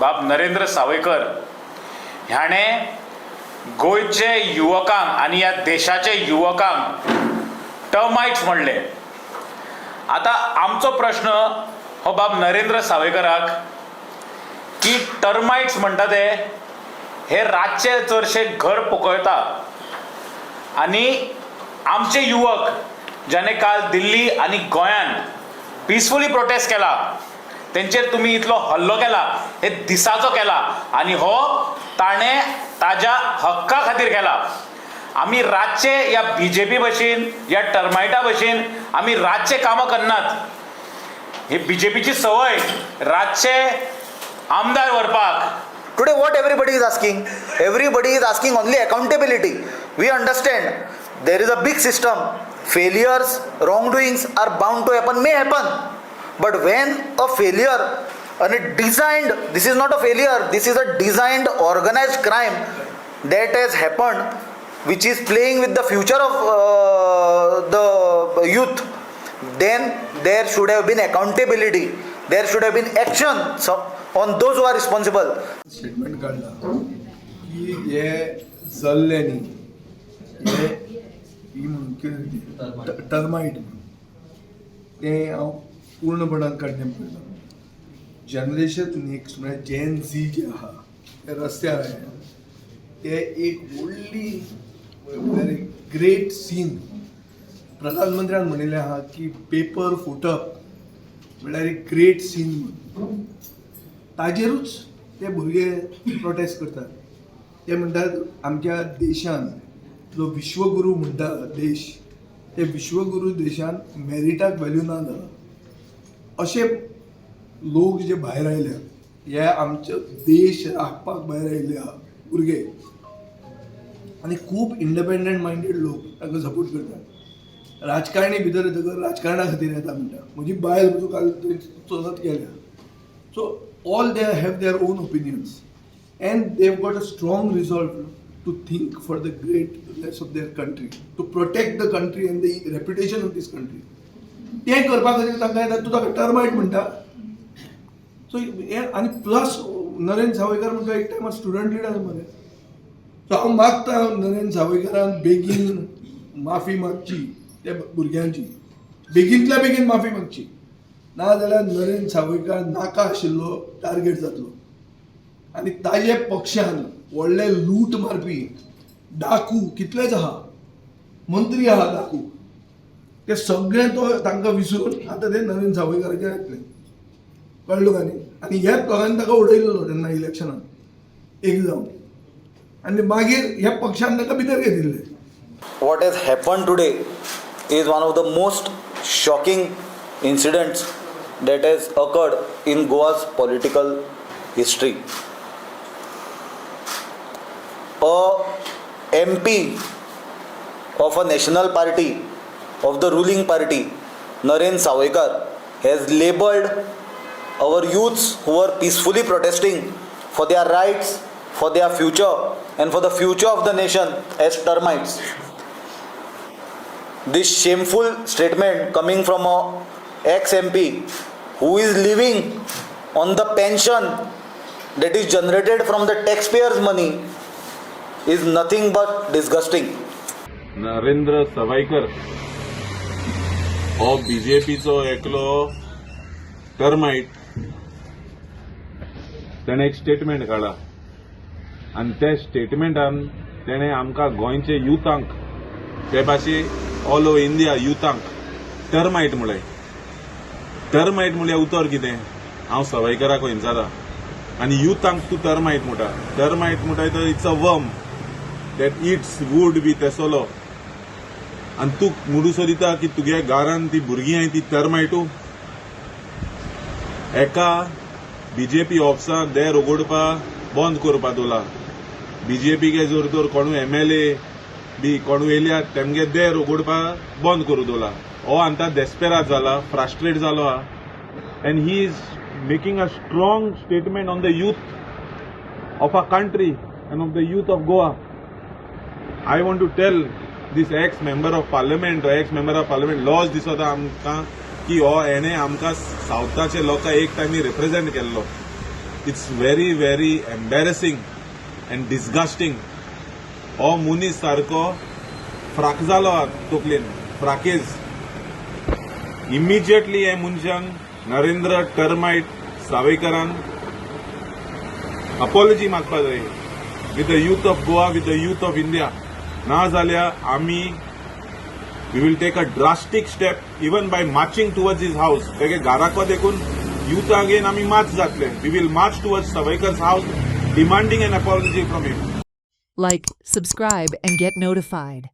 बाब नरेंद्र सावयकर ह्याने गोयचे युवकांक आणि या देशाचे युवकांक टर्माइट्स म्हणले. आता आमचो प्रश्न हो बाब नरेंद्र सावयकराक की टर्माइट्स म्हणटा ते हे रातचे चडशे घर पोकळता आणि आमचे युवक ज्याने काल दिल्ली आणि गोंयान पीसफुली प्रोटेस्ट केला तेंचेर तुम्ही इतलो हल्लो केला हे दिसाचो केला आणि हो ताणे ताज्या हक्का खातीर केला. आम्ही रातचे या बीजेपी भशेन या टर्माइटा भशेन आम्ही रातचे कामां करनात. ही बीजेपीची सवय रातचे आमदार व्हरपाक. Today what everybody is asking only accountability. We understand there is a big system. Failures, wrongdoings are bound to happen, may happen. But when a failure and a designed, this is not a failure, this is a designed organized crime that has happened, which is playing with the future of the youth, then there should have been accountability. There should have been action on those who are responsible. Statement काढला की हे जल्ले न्ही हे termite ते हांव पूर्णपणान काडचें पडटा. Generation next म्हणजे जेन झी जे आहा ते रस्त्यार आयल्या ते एक व्हडली ग्रेट सीन प्रधानमंत्र्यान म्हणिल्लें आहा की पेपर फुटप म्हळ्यार एक ग्रेट सीन म्हणून. ताजेरूच ते भुरगे प्रोटेस्ट करतात. ते म्हणटात आमच्या देशान जो विश्वगुरू म्हणटा देश ते विश्वगुरू देशान मेरिटाक व्हॅल्यू ना जाला. अशे लोक जे भायर आयल्या हे आमचो देश राखपाक भायर आयिल्ले आहा भुरगे आनी खूब इंडिपेंडंट मायंडेड लोक ताका सपोर्ट करतात. राजकारणी भितर येतकर राजकारणा खातीर येता म्हणटा. म्हजी बायल काल चलत केल्या. So all they have their own opinions and they've got a strong resolve to think for the greatness of their country, to protect the country and the reputation of this country. ते करपा खातीर तांकां येता तूं ताका termite म्हणटा. So आनी plus Narendra Sawaikar म्हणटा एक टायमार स्टुडंट लिडर मरे. सो हांव मागता नरेंद्र सावयकरान बेगीन माफी मागची त्या भुरग्यांची, बेगींतल्या बेगीन माफी मागची. नाजाल्यार नरेंद्र सावयकर नाका आशिल्लो टार्गेट जातलो आनी ताजे पक्षान व्हडले लूट मारपी डाकू कितलेच आहा, मंत्री आहा डाकू, ते सगळे तो तांकां विसरून आतां ते नरेंद्र सावयकराचे येतले. कळ्ळो काय न्ही. आनी ह्याच दोगांनी ताका उडयल्लो तेन्ना इलेक्शनान एक जावन आनी मागीर ह्या पक्षान ताका भितर घेतिल्ले. What has happened today is one of the most shocking incidents that has occurred in Goa's political history. A MP of a national party of the ruling party, Narendra Sawaykar, has labelled our youths who are peacefully protesting for their rights, for their future and for the future of the nation as termites. This shameful statement coming from a ex-MP who is living on the pension that is generated from the taxpayers' money is nothing but disgusting. Narendra Sawaikar हो बीजेपीचो एकलो termite. ताणें एक statement काडला आनी त्या स्टेटमेंटान ताणें आमकां गोंयचे युथांक ते भाशेन ऑल ओव्हर इंडिया युथांक टर्माइट म्हळें. टर्माइट म्हळ्यार उतर कितें. हांव सावयकराक विचारता आनी युथांक तूं टर्माइट म्हणटा. टर्माइट म्हणटा तो it's a worm that eats wood बी तेसोलो आनी तूं म्हणूसो दिता की तुगे घरान ती भुरगीं आहाय ती टर्माइटू. एका बीजेपी ऑफिसाक देर उगडपाक बंद करपा दवरला. बीजेपीके जोर तर कोणू MLA बी कोणू येयल्या तेमगे देर उगडपाक बंद करूं दवरला. हो आतां डेस्पेराद जाला, फ्रस्ट्रेट जालो आहा and he is making a strong statement on the youth of our country and of the youth of Goa. I want to tell this ex-member of parliament or ex-member of parliament laws दिसता आमकां की हो हेणे आमकां सावथाचे लोकांक एक टायमी represent केल्लो it's very very embarrassing and disgusting. हो मनीस सारको फ्राक जालो तकलेन फ्राकेज. इमिजिएटली हे मनशांक नरेंद्र टर्माइट सावयकरान अपॉलॉजी मागपा जाय with the youth of Goa, with the youth of India. ना जाल्यार आमी we will take a drastic step even by marching towards his house. तेगे घराको देखून यूथ अगेन आमी मार्च जातले. We will march towards Sawaikar's house demanding an apology from him. Like, subscribe, and get notified.